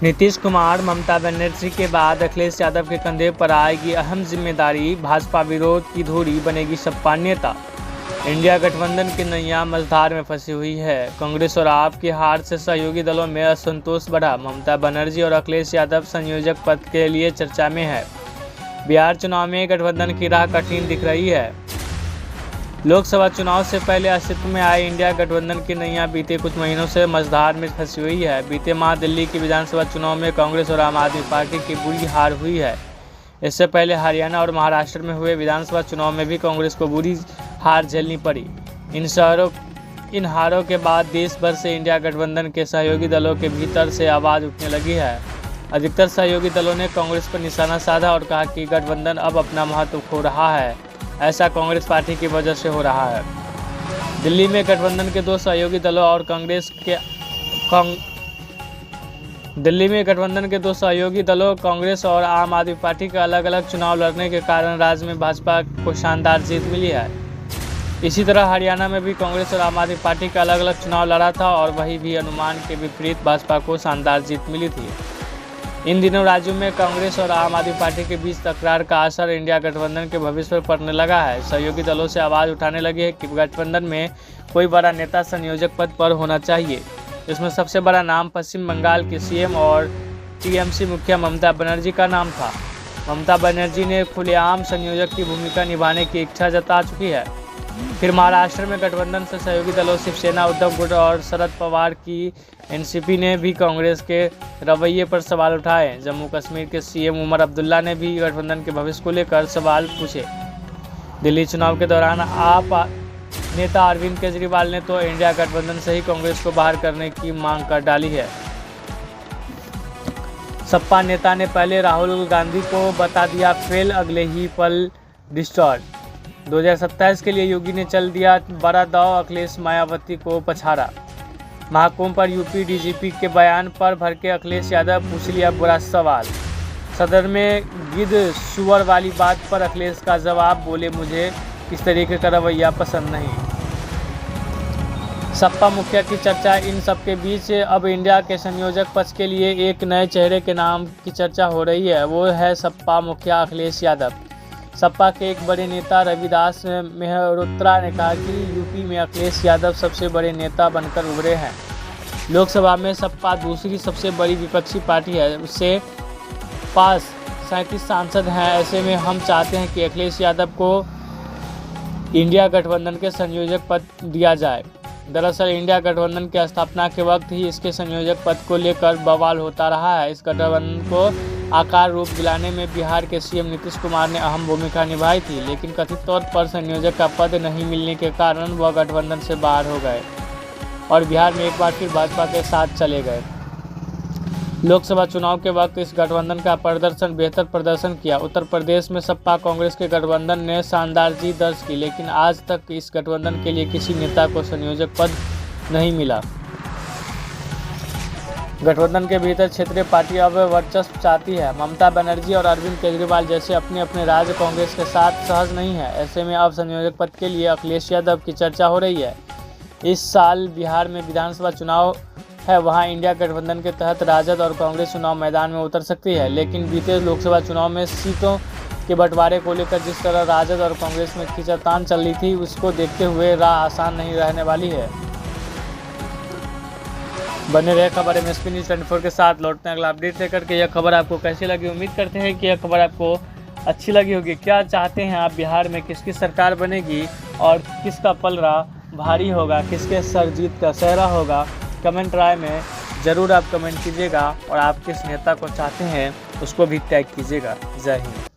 नीतीश कुमार, ममता बनर्जी के बाद अखिलेश यादव के कंधे पर आएगी अहम जिम्मेदारी, भाजपा विरोध की धुरी बनेगी सपा नेता। इंडिया गठबंधन की नैया मझधार में फंसी हुई है। कांग्रेस और आप की हार से सहयोगी दलों में असंतोष बढ़ा। ममता बनर्जी और अखिलेश यादव संयोजक पद के लिए चर्चा में है। बिहार चुनाव में गठबंधन की राह कठिन दिख रही है। लोकसभा चुनाव से पहले अस्तित्व में आए इंडिया गठबंधन की नैया बीते कुछ महीनों से मझधार में फंसी हुई है। बीते माह दिल्ली की विधानसभा चुनाव में कांग्रेस और आम आदमी पार्टी की बुरी हार हुई है। इससे पहले हरियाणा और महाराष्ट्र में हुए विधानसभा चुनाव में भी कांग्रेस को बुरी हार झेलनी पड़ी। इन हारों के बाद देश भर से इंडिया गठबंधन के सहयोगी दलों के भीतर से आवाज़ उठने लगी है। अधिकतर सहयोगी दलों ने कांग्रेस पर निशाना साधा और कहा कि गठबंधन अब अपना महत्व खो रहा है। ऐसा कांग्रेस पार्टी की वजह से हो रहा है। दिल्ली में गठबंधन के दो सहयोगी दलों और कांग्रेस और आम आदमी पार्टी के अलग अलग चुनाव लड़ने के कारण राज्य में भाजपा को शानदार जीत मिली है। इसी तरह हरियाणा में भी कांग्रेस और आम आदमी पार्टी का अलग अलग चुनाव लड़ा था और वही भी अनुमान के विपरीत भाजपा को शानदार जीत मिली थी। इन दिनों राज्यों में कांग्रेस और आम आदमी पार्टी के बीच तकरार का असर इंडिया गठबंधन के भविष्य पर पड़ने लगा है। सहयोगी दलों से आवाज़ उठाने लगे हैं कि गठबंधन में कोई बड़ा नेता संयोजक पद पर होना चाहिए। इसमें सबसे बड़ा नाम पश्चिम बंगाल के सीएम और टीएमसी मुखिया ममता बनर्जी का नाम था। ममता बनर्जी ने खुलेआम संयोजक की भूमिका निभाने की इच्छा जता चुकी है। फिर महाराष्ट्र में गठबंधन से सहयोगी दलों शिवसेना, उद्धव गुट और शरद पवार की एनसीपी ने भी कांग्रेस के रवैये पर सवाल उठाए। जम्मू कश्मीर के सीएम उमर अब्दुल्ला ने भी गठबंधन के भविष्य को लेकर सवाल पूछे। दिल्ली चुनाव के दौरान आप नेता अरविंद केजरीवाल ने तो इंडिया गठबंधन से ही कांग्रेस को बाहर करने की मांग कर डाली है। सपा नेता ने पहले राहुल गांधी को बता दिया फेल, अगले ही पल डिस्टॉर्ट। 2027 के लिए योगी ने चल दिया बड़ा दांव, अखिलेश मायावती को पछाड़ा। महाकुंभ पर यूपी डीजीपी के बयान पर भड़के अखिलेश यादव, पूछ लिया बुरा सवाल। सदन में गिद्ध सुअर वाली बात पर अखिलेश का जवाब, बोले मुझे इस तरीके का रवैया पसंद नहीं। सपा मुखिया की चर्चा। इन सबके बीच अब इंडिया के संयोजक पद के लिए एक नए चेहरे के नाम की चर्चा हो रही है। वो है सपा मुखिया अखिलेश यादव। सपा के एक बड़े नेता रविदास मेहरोत्रा ने कहा कि यूपी में अखिलेश यादव सबसे बड़े नेता बनकर उभरे हैं। लोकसभा में सपा दूसरी सबसे बड़ी विपक्षी पार्टी है। उससे पास 37 सांसद हैं। ऐसे में हम चाहते हैं कि अखिलेश यादव को इंडिया गठबंधन के संयोजक पद दिया जाए। दरअसल इंडिया गठबंधन की स्थापना के वक्त ही इसके संयोजक पद को लेकर बवाल होता रहा है। इस गठबंधन को आकार रूप दिलाने में बिहार के सीएम नीतीश कुमार ने अहम भूमिका निभाई थी, लेकिन कथित तौर पर संयोजक का पद नहीं मिलने के कारण वह गठबंधन से बाहर हो गए और बिहार में एक बार फिर भाजपा के साथ चले गए। लोकसभा चुनाव के वक्त इस गठबंधन का बेहतर प्रदर्शन किया। उत्तर प्रदेश में सपा कांग्रेस के गठबंधन ने शानदार जीत दर्ज की, लेकिन आज तक इस गठबंधन के लिए किसी नेता को संयोजक पद नहीं मिला। गठबंधन के भीतर क्षेत्रीय पार्टी अब वर्चस्व चाहती है। ममता बनर्जी और अरविंद केजरीवाल जैसे अपने राज्य कांग्रेस के साथ सहज नहीं है। ऐसे में अब संयोजक पद के लिए अखिलेश यादव की चर्चा हो रही है। इस साल बिहार में विधानसभा चुनाव है, वहां इंडिया गठबंधन के तहत राजद और कांग्रेस चुनाव मैदान में उतर सकती है। लेकिन बीते लोकसभा चुनाव में सीटों के बंटवारे को लेकर जिस तरह राजद और कांग्रेस में खींचातान चल रही थी, उसको देखते हुए राह आसान नहीं रहने वाली है। बने रहे खबर MSP News 24 के साथ। लौटते हैं अगला अपडेट लेकर के। यह खबर आपको कैसी लगी? उम्मीद करते हैं कि यह खबर आपको अच्छी लगी होगी। क्या चाहते हैं आप बिहार में किसकी सरकार बनेगी और किसका पलड़ा भारी होगा, किसके सर जीत का सेहरा होगा? कमेंट राय में ज़रूर आप कमेंट कीजिएगा और आप किस नेता को चाहते हैं उसको भी टैग कीजिएगा। जय हिंद।